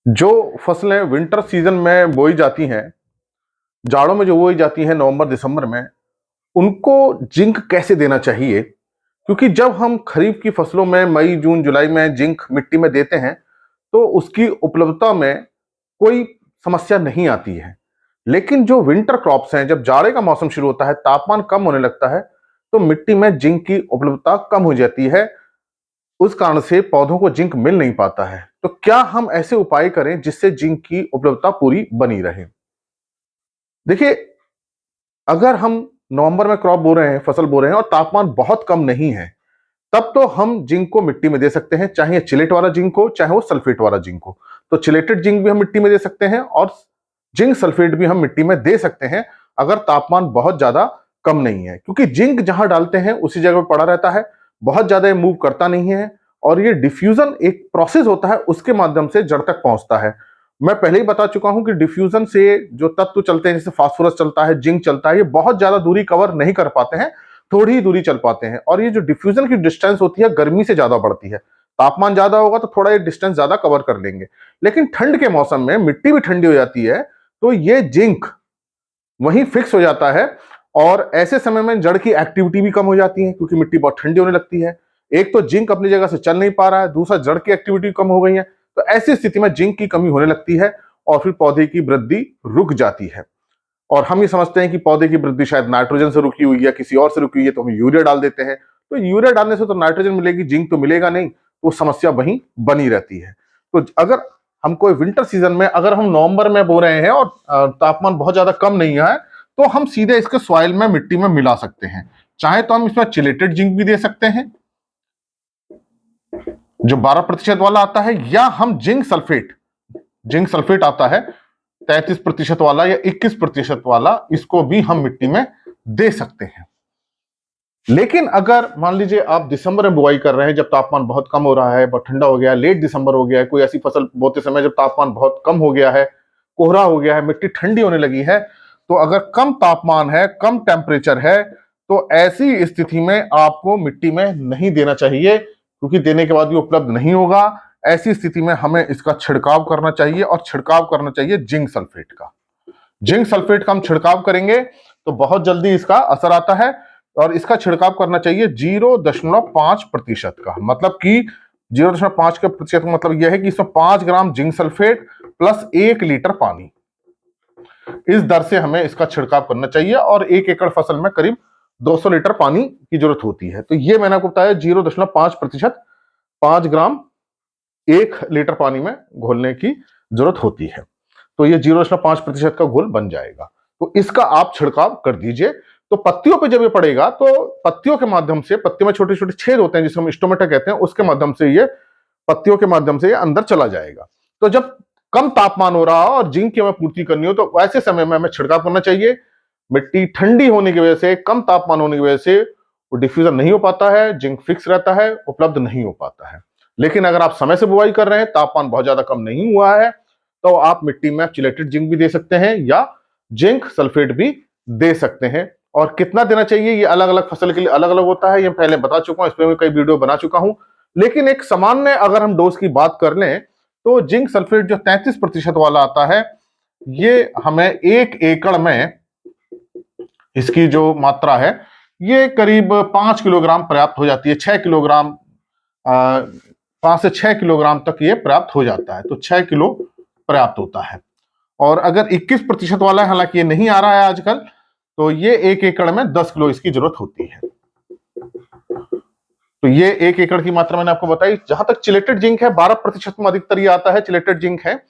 जो फसलें winter season में बोई जाती हैं, जाड़ों में जो बोई जाती हैं नवंबर दिसंबर में, उनको जिंक कैसे देना चाहिए? क्योंकि जब हम खरीफ की फसलों में मई, जून, जुलाई में जिंक मिट्टी में देते हैं, तो उसकी उपलब्धता में कोई समस्या नहीं आती है। लेकिन जो विंटर क्रॉप्स हैं, जब जाड़े का मौसम शुरू होता है, तापमान कम होने लगता है, तो मिट्टी में जिंक की उपलब्धता कम हो जाती है। उस कारण से पौधों को जिंक मिल नहीं पाता है। तो क्या हम ऐसे उपाय करें जिससे जिंक की उपलब्धता पूरी बनी रहे? देखिए, अगर हम नवंबर में क्रॉप बो रहे हैं, फसल बो रहे हैं और तापमान बहुत कम नहीं है, तब तो हम जिंक को मिट्टी में दे सकते हैं, चाहे चिलेट वाला जिंक हो, चाहे वो सल्फेट वाला जिंक हो। तो चिलेटेड जिंक भी हम मिट्टी में दे सकते हैं और जिंक सल्फेट भी हम मिट्टी में दे सकते हैं, अगर तापमान बहुत ज्यादा कम नहीं है। क्योंकि जिंक जहां डालते हैं उसी जगह पर पड़ा रहता है, बहुत ज्यादा ये मूव करता नहीं है, और ये डिफ्यूजन एक प्रोसेस होता है, उसके माध्यम से जड़ तक पहुंचता है। मैं पहले ही बता चुका हूं कि डिफ्यूजन से जो तत्व चलते हैं, जैसे फास्फोरस चलता है, जिंक चलता है, ये बहुत ज्यादा दूरी कवर नहीं कर पाते हैं, थोड़ी ही दूरी चल पाते हैं। और ये जो डिफ्यूजन की डिस्टेंस होती है, गर्मी से ज्यादा बढ़ती है। तापमान ज्यादा होगा तो थोड़ा ये डिस्टेंस ज्यादा कवर कर लेंगे। लेकिन ठंड के मौसम में मिट्टी भी ठंडी हो जाती है, तो ये जिंक वहीं फिक्स हो जाता है, और ऐसे समय में जड़ की एक्टिविटी भी कम हो जाती है, क्योंकि मिट्टी बहुत ठंडी होने लगती है। एक तो जिंक अपनी जगह से चल नहीं पा रहा है, दूसरा जड़ की एक्टिविटी कम हो गई है। तो ऐसी स्थिति में जिंक की कमी होने लगती है, और फिर पौधे की वृद्धि रुक जाती है। और हम ये समझते हैं कि पौधे की वृद्धि शायद नाइट्रोजन से रुकी हुई है, किसी और से रुकी हुई है, तो हम यूरिया डाल देते हैं। तो यूरिया डालने से तो नाइट्रोजन मिलेगी, जिंक तो मिलेगा नहीं, तो समस्या वहीं बनी रहती है। तो अगर हम कोई विंटर सीजन में, अगर हम नवंबर में बो रहे हैं और तापमान बहुत ज्यादा कम नहीं है, तो हम सीधे इसके सॉइल में, मिट्टी में मिला सकते हैं। चाहे तो हम इसमें चिलेटेड जिंक भी दे सकते हैं, जो 12% वाला आता है, या हम जिंक सल्फेट आता है 33% वाला या 21% वाला, इसको भी हम मिट्टी में दे सकते हैं। लेकिन अगर मान लीजिए आप दिसंबर में बुआई कर रहे हैं, जब तापमान बहुत कम हो रहा है, बहुत ठंडा हो गया है, लेट दिसंबर हो गया है, कोई ऐसी फसल बोते समय जब तापमान बहुत कम हो गया है, कोहरा हो गया है, मिट्टी ठंडी होने लगी है, तो अगर कम तापमान है, कम टेम्परेचर है, तो ऐसी स्थिति में आपको मिट्टी में नहीं देना चाहिए, क्योंकि देने के बाद भी उपलब्ध नहीं होगा। ऐसी स्थिति में हमें इसका छिड़काव करना चाहिए, और छिड़काव करना चाहिए जिंक सल्फेट का। जिंक सल्फेट का हम छिड़काव करेंगे तो बहुत जल्दी इसका असर आता है, और इसका छिड़काव करना चाहिए 0.5% का। मतलब कि 0.5 के प्रतिशत का मतलब यह है कि इसमें 5 gram zinc sulphate plus 1 litre पानी, इस दर से हमें इसका छिड़काव करना चाहिए। और 1 एकड़ फसल में करीब 200 लीटर पानी की जरूरत होती है। तो ये मैंने आपको बताया 0.5%, 5 ग्राम 1 लीटर पानी में घोलने की जरूरत होती है। तो ये 0.5% का घोल बन जाएगा। तो इसका आप छिड़काव कर दीजिए। तो पत्तियों पे जब ये पड़ेगा, तो पत्तियों के माध्यम से, पत्तियों में छोटे छोटे छेद होते हैं जिसे हम स्टोमेटा कहते हैं, उसके माध्यम से ये, पत्तियों के माध्यम से ये अंदर चला जाएगा। तो जब कम तापमान हो रहा हो और जिंक की हमें पूर्ति करनी हो, तो ऐसे समय में हमें छिड़काव करना चाहिए। मिट्टी ठंडी होने की वजह से, कम तापमान होने की वजह से वो डिफ्यूजन नहीं हो पाता है, जिंक फिक्स रहता है, उपलब्ध नहीं हो पाता है। लेकिन अगर आप समय से बुआई कर रहे हैं, तापमान बहुत ज्यादा कम नहीं हुआ है, तो आप मिट्टी में चिलेटेड जिंक भी दे सकते हैं, या जिंक सल्फेट भी दे सकते हैं। और कितना देना चाहिए, ये अलग अलग फसल के लिए अलग अलग होता है, ये पहले बता चुका हूं, इस पर मैं कई वीडियो बना चुका हूं। लेकिन एक सामान्य अगर हम डोज की बात कर लें, तो जिंक सल्फेट जो 33% वाला आता है, ये हमें 1 एकड़ में इसकी जो मात्रा है, ये करीब 5 किलोग्राम पर्याप्त हो जाती है। 6 किलोग्राम, 5 से 6 किलोग्राम तक ये प्राप्त हो जाता है। तो 6 किलो पर्याप्त होता है। और अगर 21% वाला है, हालांकि ये नहीं आ रहा है आजकल, तो ये 1 एकड़ में 10 किलो इसकी जरूरत होती है। तो ये 1 एकड़ की मात्रा मैंने आपको बताई। जहां तक चिलेटेड जिंक है, 12% में अधिकतर ये आता है, चिलेटेड जिंक है।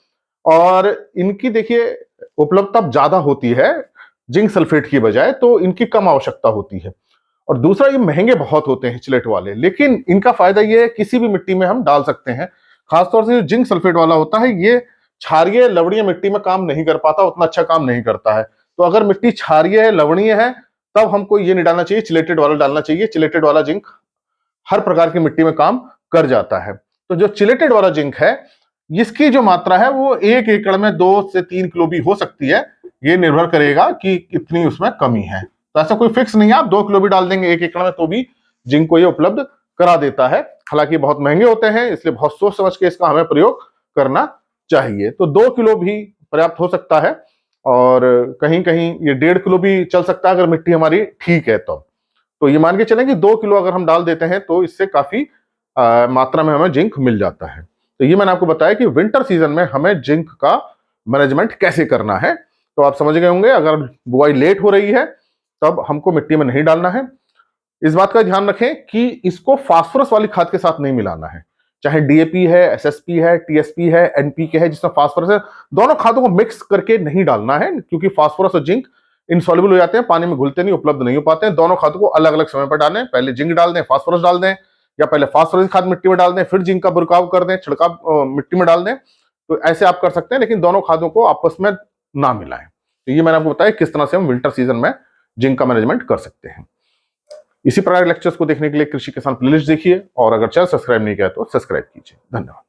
और इनकी देखिए उपलब्धता ज्यादा होती है जिंक सल्फेट की बजाय, तो इनकी कम आवश्यकता होती है। और दूसरा, ये महंगे बहुत होते हैं चिलेट वाले, लेकिन इनका फायदा ये है किसी भी मिट्टी में हम डाल सकते हैं। खासतौर से जो जिंक सल्फेट वाला होता है, ये क्षारीय लवणीय मिट्टी में काम नहीं कर पाता, उतना अच्छा काम नहीं करता है। तो अगर मिट्टी क्षारीय है, लवणीय है, तब हमको ये नहीं डालना चाहिए, चिलेटेड वाला डालना चाहिए। चिलेटेड वाला जिंक हर प्रकार की मिट्टी में काम कर जाता है। तो जो चिलेटेड वाला जिंक है, इसकी जो मात्रा है वो 1 एकड़ में 2 से 3 किलो भी हो सकती है। ये निर्भर करेगा कि कितनी उसमें कमी है। तो ऐसा कोई फिक्स नहीं है, आप 2 किलो भी डाल देंगे 1 एकड़ में, तो भी जिंक को ये उपलब्ध करा देता है। हालांकि बहुत महंगे होते हैं, इसलिए बहुत सोच समझ के इसका हमें प्रयोग करना चाहिए तो 2 किलो भी पर्याप्त हो सकता है, और कहीं कहीं ये 1.5 किलो भी चल सकता है अगर मिट्टी हमारी ठीक है तो ये मान के चलें कि 2 किलो अगर हम डाल देते हैं तो इससे काफी मात्रा में हमें जिंक मिल जाता है। तो ये मैंने आपको बताया कि विंटर सीजन में हमें जिंक का मैनेजमेंट कैसे करना है। तो आप समझ गए होंगे, अगर बुआई लेट हो रही है तब हमको मिट्टी में नहीं डालना है। इस बात का ध्यान रखें कि इसको फास्फोरस वाली खाद के साथ नहीं मिलाना है, चाहे डीएपी है, एसएसपी है, टीएसपी है, एनपीके है जिसमें फास्फोरस है, दोनों खादों को मिक्स करके नहीं डालना है, क्योंकि फास्फोरस और जिंक इनसॉल्युबल हो जाते हैं, पानी में घुलते नहीं, उपलब्ध नहीं हो पाते हैं। दोनों खादों को अलग अलग समय पर डालें, पहले जिंक डाल दें, फास्फोरस डाल दें, या पहले फास्फोरस खाद मिट्टी में डाल दें, फिर जिंक का बुरकाव कर दें, छिड़काव मिट्टी में डाल दें। तो ऐसे आप कर सकते हैं, लेकिन दोनों खादों को आपस में ना मिलाएं। तो ये मैंने आपको बताया किस तरह से हम विंटर सीजन में जिंक का मैनेजमेंट कर सकते हैं। इसी प्रकार लेक्चर्स को देखने के लिए कृषि किसान प्लेलिस्ट देखिए, और अगर चैनल सब्सक्राइब नहीं किया तो सब्सक्राइब कीजिए। धन्यवाद।